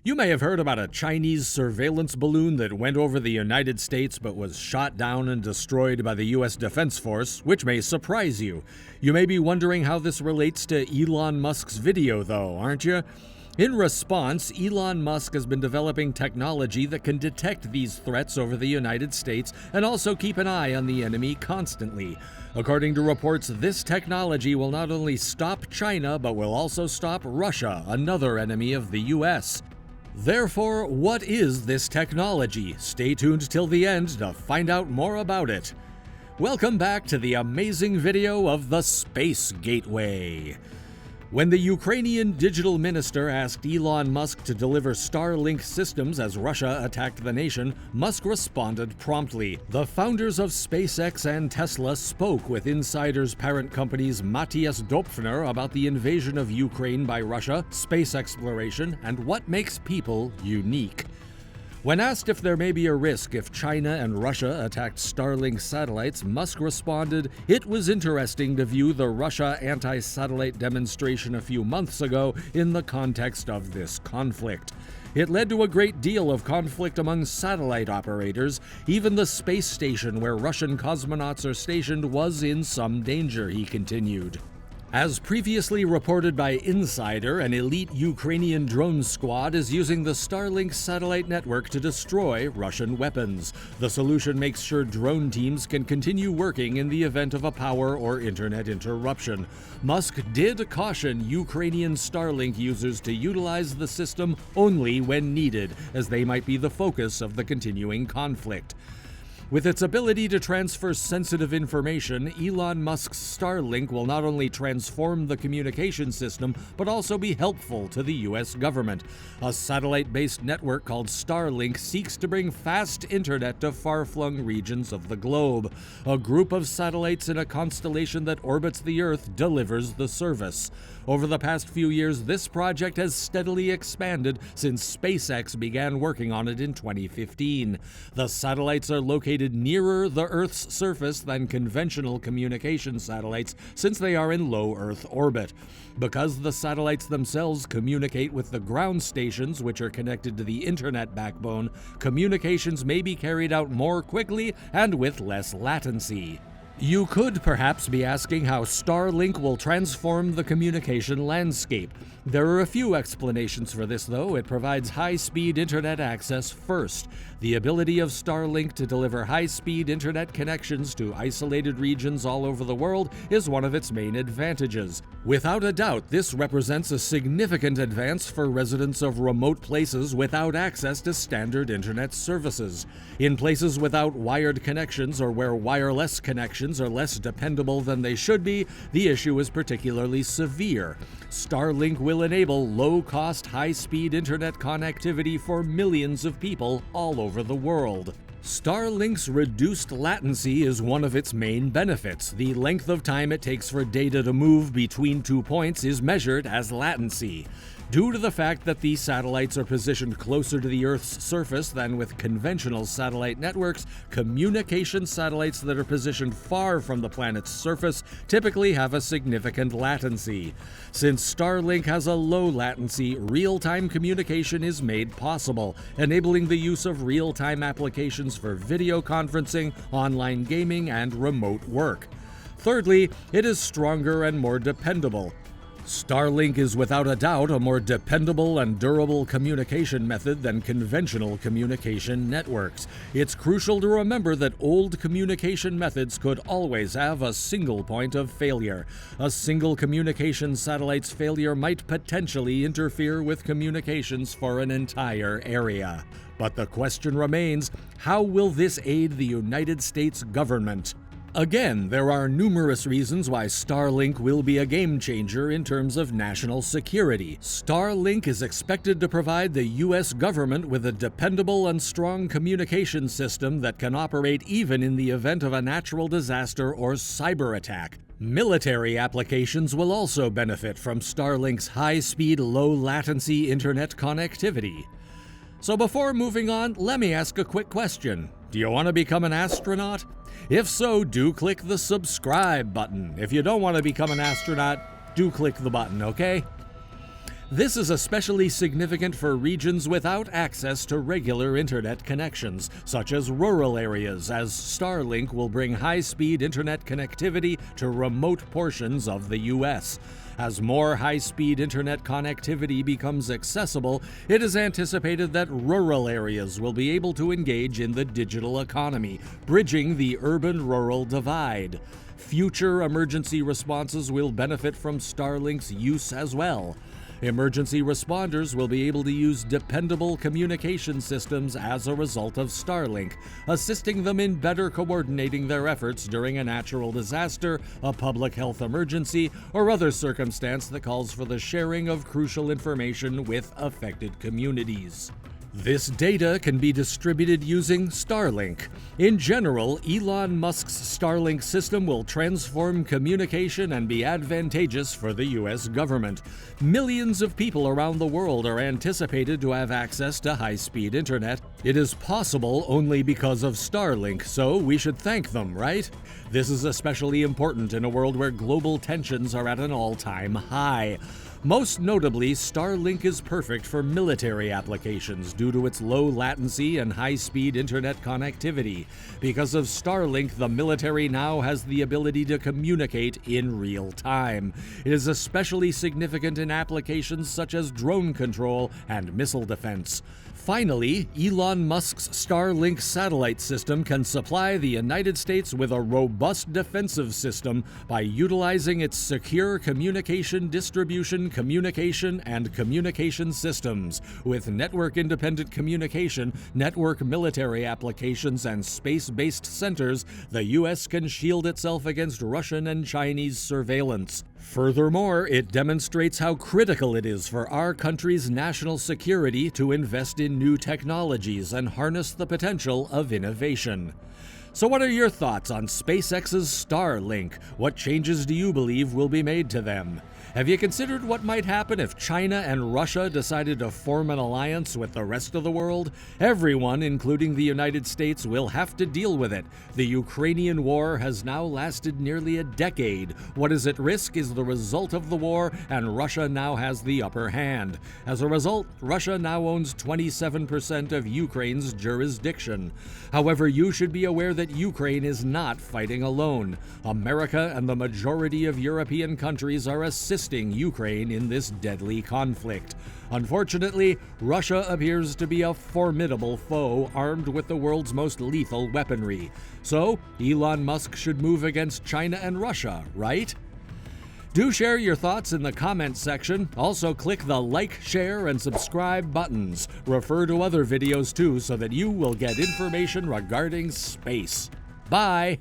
You may have heard about a Chinese surveillance balloon that went over the United States but was shot down and destroyed by the U.S. Defense Force, which may surprise you. You may be wondering how this relates to Elon Musk's video, though, aren't you? In response, Elon Musk has been developing technology that can detect these threats over the United States and also keep an eye on the enemy constantly. According to reports, this technology will not only stop China, but will also stop Russia, another enemy of the U.S. Therefore, what is this technology? Stay tuned till the end to find out more about it. Welcome back to the amazing video of the Space Gateway. When the Ukrainian digital minister asked Elon Musk to deliver Starlink systems as Russia attacked the nation, Musk responded promptly. The founders of SpaceX and Tesla spoke with Insider's parent companies Matthias Döpfner about the invasion of Ukraine by Russia, space exploration, and what makes people unique. When asked if there may be a risk if China and Russia attacked Starlink satellites, Musk responded, "It was interesting to view the Russia anti-satellite demonstration a few months ago in the context of this conflict. It led to a great deal of conflict among satellite operators. Even the space station where Russian cosmonauts are stationed was in some danger," he continued. As previously reported by Insider, an elite Ukrainian drone squad is using the Starlink satellite network to destroy Russian weapons. The solution makes sure drone teams can continue working in the event of a power or internet interruption. Musk did caution Ukrainian Starlink users to utilize the system only when needed, as they might be the focus of the continuing conflict. With its ability to transfer sensitive information, Elon Musk's Starlink will not only transform the communication system, but also be helpful to the U.S. government. A satellite-based network called Starlink seeks to bring fast internet to far-flung regions of the globe. A group of satellites in a constellation that orbits the Earth delivers the service. Over the past few years, this project has steadily expanded since SpaceX began working on it in 2015. The satellites are located nearer the Earth's surface than conventional communication satellites, since they are in low Earth orbit. Because the satellites themselves communicate with the ground stations, which are connected to the internet backbone, communications may be carried out more quickly and with less latency. You could perhaps be asking how Starlink will transform the communication landscape. There are a few explanations for this, though. It provides high-speed internet access first. The ability of Starlink to deliver high-speed internet connections to isolated regions all over the world is one of its main advantages. Without a doubt, this represents a significant advance for residents of remote places without access to standard internet services. In places without wired connections or where wireless connections are less dependable than they should be, the issue is particularly severe. Starlink will enable low-cost, high-speed internet connectivity for millions of people all over the world. Starlink's reduced latency is one of its main benefits. The length of time it takes for data to move between 2 points is measured as latency. Due to the fact that these satellites are positioned closer to the Earth's surface than with conventional satellite networks, communication satellites that are positioned far from the planet's surface typically have a significant latency. Since Starlink has a low latency, real-time communication is made possible, enabling the use of real-time applications for video conferencing, online gaming, and remote work. Thirdly, it is stronger and more dependable. Starlink is without a doubt a more dependable and durable communication method than conventional communication networks. It's crucial to remember that old communication methods could always have a single point of failure. A single communication satellite's failure might potentially interfere with communications for an entire area. But the question remains, how will this aid the United States government? Again, there are numerous reasons why Starlink will be a game-changer in terms of national security. Starlink is expected to provide the U.S. government with a dependable and strong communication system that can operate even in the event of a natural disaster or cyber attack. Military applications will also benefit from Starlink's high-speed, low-latency internet connectivity. So before moving on, let me ask a quick question. Do you want to become an astronaut? If so, do click the subscribe button. If you don't want to become an astronaut, do click the button, okay? This is especially significant for regions without access to regular internet connections, such as rural areas, as Starlink will bring high-speed internet connectivity to remote portions of the U.S. As more high-speed internet connectivity becomes accessible, it is anticipated that rural areas will be able to engage in the digital economy, bridging the urban-rural divide. Future emergency responses will benefit from Starlink's use as well. Emergency responders will be able to use dependable communication systems as a result of Starlink, assisting them in better coordinating their efforts during a natural disaster, a public health emergency, or other circumstance that calls for the sharing of crucial information with affected communities. This data can be distributed using Starlink. In general, Elon Musk's Starlink system will transform communication and be advantageous for the U.S. government. Millions of people around the world are anticipated to have access to high-speed internet. It is possible only because of Starlink, so we should thank them, right? This is especially important in a world where global tensions are at an all-time high. Most notably, Starlink is perfect for military applications due to its low latency and high-speed internet connectivity. Because of Starlink, the military now has the ability to communicate in real time. It is especially significant in applications such as drone control and missile defense. Finally, Elon Musk's Starlink satellite system can supply the United States with a robust defensive system by utilizing its secure communication distribution, communication, and communication systems. With network-independent communication, network military applications, and space-based centers, the U.S. can shield itself against Russian and Chinese surveillance. Furthermore, it demonstrates how critical it is for our country's national security to invest in new technologies and harness the potential of innovation. So what are your thoughts on SpaceX's Starlink? What changes do you believe will be made to them? Have you considered what might happen if China and Russia decided to form an alliance with the rest of the world? Everyone, including the United States, will have to deal with it. The Ukrainian war has now lasted nearly a decade. What is at risk is the result of the war, and Russia now has the upper hand. As a result, Russia now owns 27% of Ukraine's jurisdiction. However, you should be aware that Ukraine is not fighting alone. America and the majority of European countries are assisting Ukraine in this deadly conflict. Unfortunately, Russia appears to be a formidable foe armed with the world's most lethal weaponry. So, Elon Musk should move against China and Russia, right? Do share your thoughts in the comments section. Also click the like, share, and subscribe buttons. Refer to other videos too so that you will get information regarding space. Bye!